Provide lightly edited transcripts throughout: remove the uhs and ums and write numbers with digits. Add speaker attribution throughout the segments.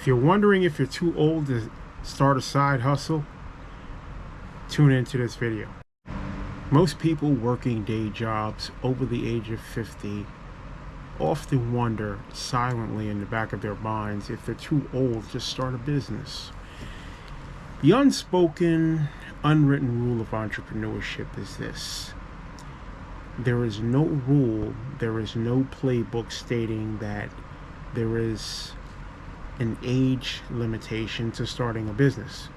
Speaker 1: If you're wondering if you're too old to start a side hustle, tune into this video. Most people working day jobs over the age of 50 often wonder silently in the back of their minds if they're too old to start a business. The unspoken, unwritten rule of entrepreneurship is this: there is no rule, there is no playbook stating that there is an age limitation to starting a business.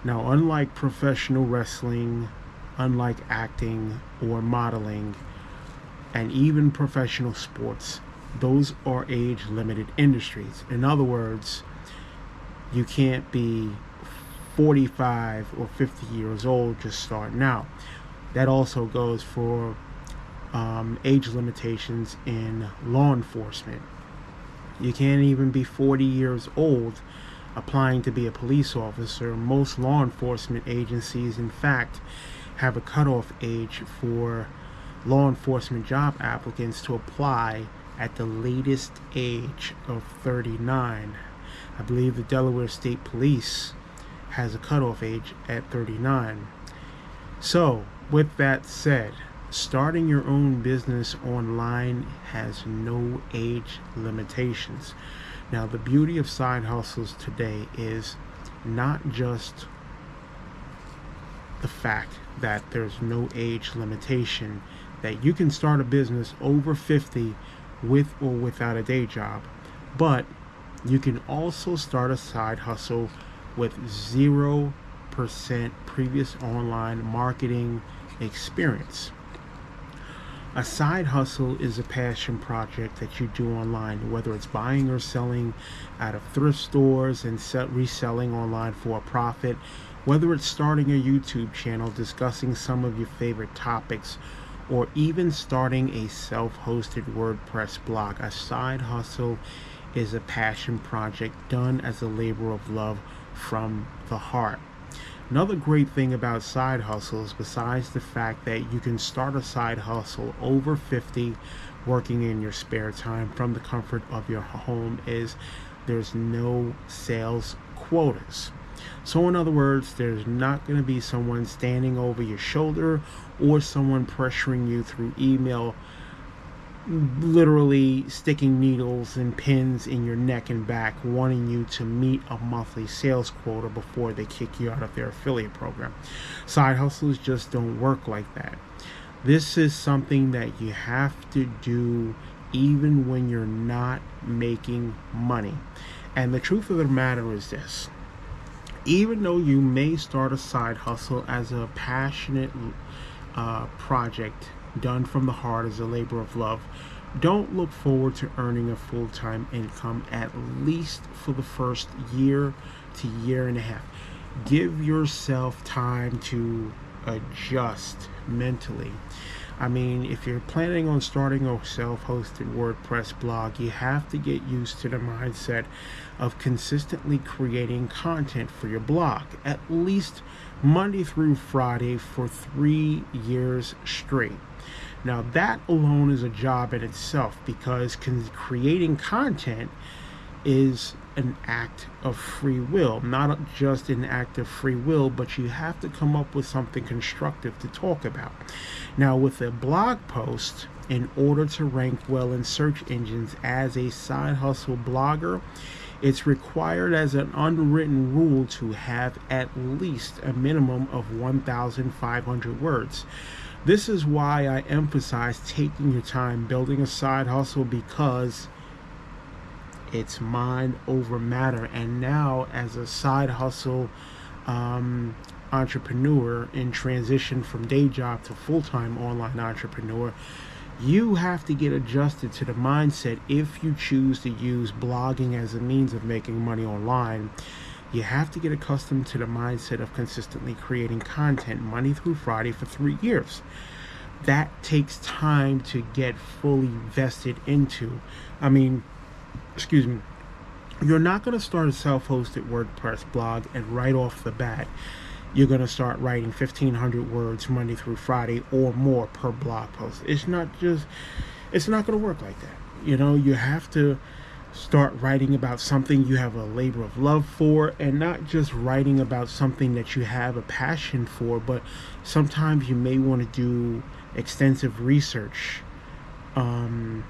Speaker 1: Now, unlike professional wrestling, unlike acting or modeling, and even professional sports, those are age limited industries. In other words, you can't be 45 or 50 years old just starting out. That also goes for age limitations in law enforcement. You can't even be 40 years old applying to be a police officer. Most law enforcement agencies, in fact, have a cutoff age for law enforcement job applicants to apply at the latest age of 39. I believe the Delaware State Police has a cutoff age at 39. So, with that said, starting your own business online has no age limitations. Now, the beauty of side hustles today is not just the fact that there's no age limitation, that you can start a business over 50 with or without a day job, but you can also start a side hustle with 0% previous online marketing experience. A side hustle is a passion project that you do online, whether it's buying or selling out of thrift stores and reselling online for a profit, whether it's starting a YouTube channel discussing some of your favorite topics, or even starting a self-hosted WordPress blog. A side hustle is a passion project done as a labor of love from the heart. Another great thing about side hustles, besides the fact that you can start a side hustle over 50 working in your spare time from the comfort of your home, is there's no sales quotas. So in other words, there's not going to be someone standing over your shoulder or someone pressuring you through email, literally sticking needles and pins in your neck and back, wanting you to meet a monthly sales quota before they kick you out of their affiliate program. Side hustles just don't work like that. This is something that you have to do even when you're not making money. And the truth of the matter is this: even though you may start a side hustle as a passionate project done from the heart as a labor of love, don't look forward to earning a full-time income, at least for the first year to year and a half. Give yourself time to adjust mentally. I mean, if you're planning on starting a self-hosted WordPress blog, you have to get used to the mindset of consistently creating content for your blog, at least Monday through Friday for 3 years straight. Now, that alone is a job in itself, because creating content is an act of free will. Not just an act of free will, but you have to come up with something constructive to talk about. Now, with a blog post, in order to rank well in search engines as a side hustle blogger, it's required as an unwritten rule to have at least a minimum of 1,500 words. This is why I emphasize taking your time building a side hustle, because it's mind over matter. And now, as a side hustle entrepreneur in transition from day job to full-time online entrepreneur, you have to get adjusted to the mindset. If you choose to use blogging as a means of making money online, you have to get accustomed to the mindset of consistently creating content Monday through Friday for 3 years. That takes time to get fully vested into. You're not going to start a self-hosted WordPress blog and right off the bat you're going to start writing 1,500 words Monday through Friday or more per blog post. It's not going to work like that. You have to Start writing about something you have a labor of love for, and not just writing about something that you have a passion for, but sometimes you may want to do extensive research on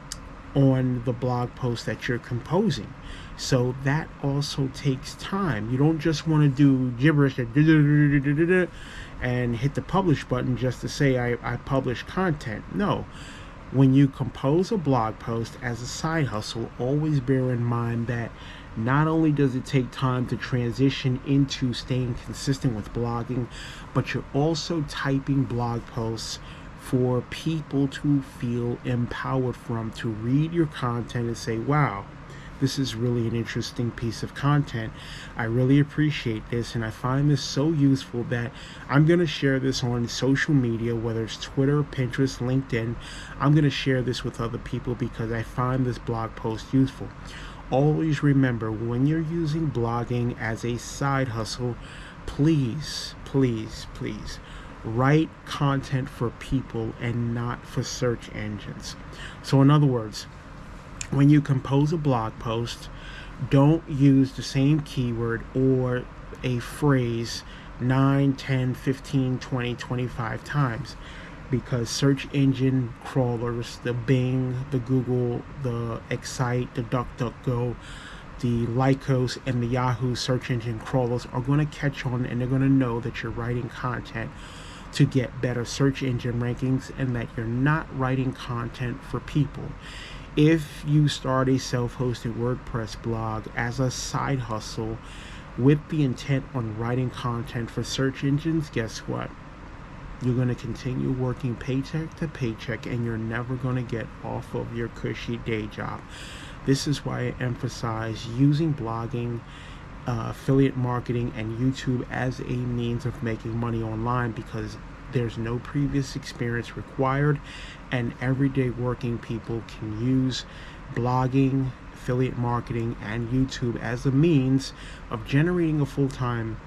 Speaker 1: the blog post that you're composing. So that also takes time. You don't just want to do gibberish and hit the publish button just to say I publish content. No. When you compose a blog post as a side hustle, always bear in mind that not only does it take time to transition into staying consistent with blogging, but you're also typing blog posts for people to feel empowered from, to read your content and say, wow, this is really an interesting piece of content. I really appreciate this, and I find this so useful that I'm going to share this on social media, whether it's Twitter, Pinterest, LinkedIn. I'm going to share this with other people because I find this blog post useful. Always remember, when you're using blogging as a side hustle, please, please, please write content for people and not for search engines. So in other words, when you compose a blog post, don't use the same keyword or a phrase 9, 10, 15, 20, 25 times, because search engine crawlers, the Bing, the Google, the Excite, the DuckDuckGo, the Lycos, and the Yahoo search engine crawlers are going to catch on, and they're going to know that you're writing content to get better search engine rankings and that you're not writing content for people. If you start a self-hosted WordPress blog as a side hustle with the intent on writing content for search engines, guess what? You're going to continue working paycheck to paycheck, and you're never going to get off of your cushy day job. This is why I emphasize using blogging, affiliate marketing, and YouTube as a means of making money online, because there's no previous experience required, and everyday working people can use blogging, affiliate marketing, and YouTube as a means of generating a full-time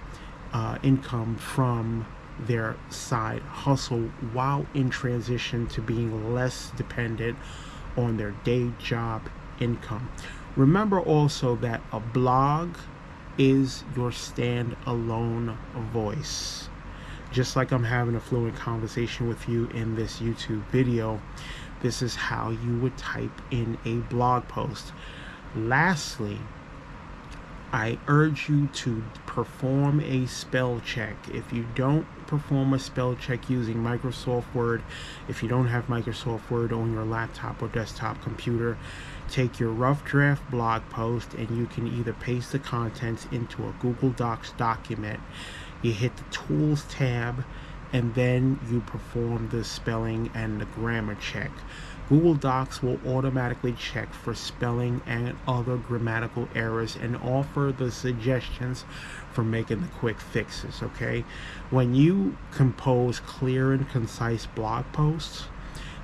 Speaker 1: income from their side hustle while in transition to being less dependent on their day job income. Remember also that a blog is your stand-alone voice. Just like I'm having a fluent conversation with you in this YouTube video, this is how you would type in a blog post. Lastly, I urge you to perform a spell check. If you don't perform a spell check using Microsoft Word, if you don't have Microsoft Word on your laptop or desktop computer, take your rough draft blog post and you can either paste the contents into a Google Docs document. You hit the Tools tab, and then you perform the spelling and the grammar check. Google Docs will automatically check for spelling and other grammatical errors and offer the suggestions for making the quick fixes, okay? When you compose clear and concise blog posts,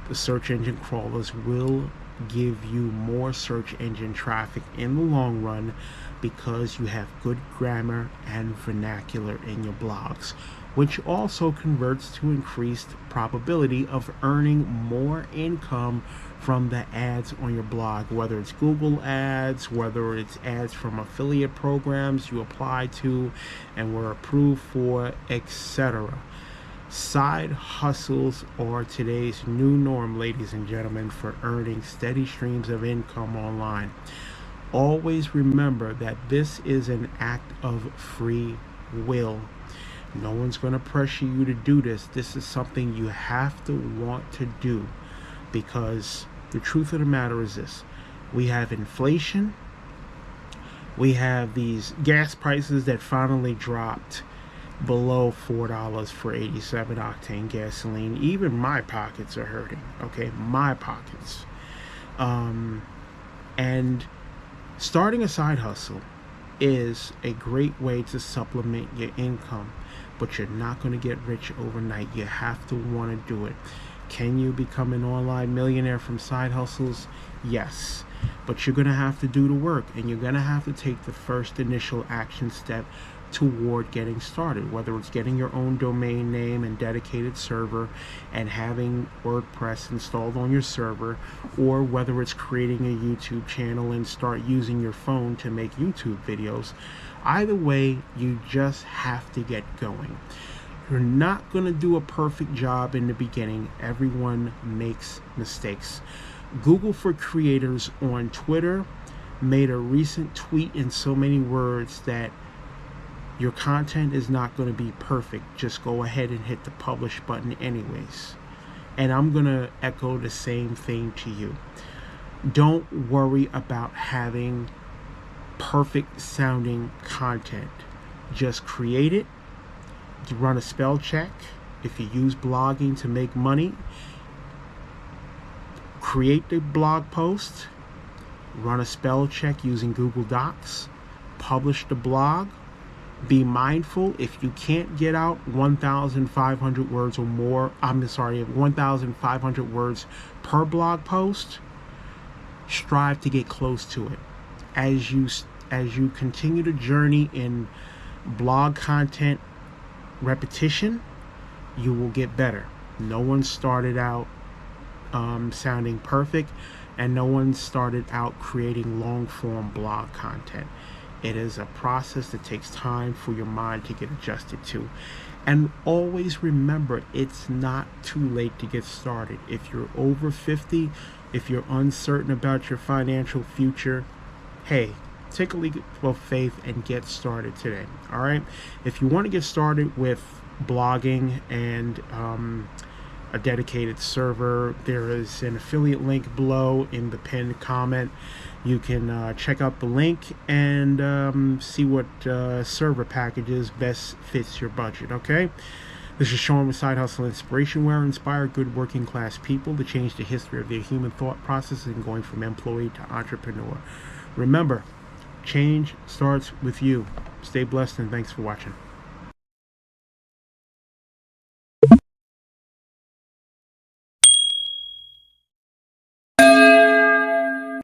Speaker 1: the search engine crawlers will give you more search engine traffic in the long run because you have good grammar and vernacular in your blogs, which also converts to increased probability of earning more income from the ads on your blog, whether it's Google ads, whether it's ads from affiliate programs you apply to and were approved for, etc. Side hustles are today's new norm, ladies and gentlemen, for earning steady streams of income online. Always remember that this is an act of free will. No one's going to pressure you to do this. This is something you have to want to do, because the truth of the matter is this: we have inflation, we have these gas prices that finally dropped below $4 for 87 octane gasoline. Even my pockets are hurting, okay? My pockets. And starting a side hustle is a great way to supplement your income, but you're not going to get rich overnight. You have to want to do it. Can you become an online millionaire from side hustles? Yes, but you're going to have to do the work, and you're going to have to take the first initial action step, toward getting started, whether it's getting your own domain name and dedicated server and having WordPress installed on your server, or whether it's creating a YouTube channel and start using your phone to make YouTube videos. Either way, you just have to get going. You're not going to do a perfect job in the beginning. Everyone makes mistakes. Google for Creators on Twitter made a recent tweet in so many words that your content is not going to be perfect. Just go ahead and hit the publish button anyways. And I'm going to echo the same thing to you. Don't worry about having perfect sounding content. Just create it. Run a spell check. If you use blogging to make money, create the blog post, run a spell check using Google Docs, publish the blog. Be mindful, if you can't get out 1,500 words or more, 1,500 words per blog post, strive to get close to it. As you continue the journey in blog content repetition, you will get better. No one started out sounding perfect, and no one started out creating long form blog content. It is a process that takes time for your mind to get adjusted to. And always remember, it's not too late to get started. If you're over 50, if you're uncertain about your financial future, hey, take a leap of faith and get started today. All right. If you want to get started with blogging and a dedicated server, there is an affiliate link below in the pinned comment. You can check out the link and see what server packages best fits your budget. Okay. This is Sean with Side Hustle Inspiration, where I inspire good working class people to change the history of their human thought process and going from employee to entrepreneur. Remember, change starts with you. Stay blessed and thanks for watching.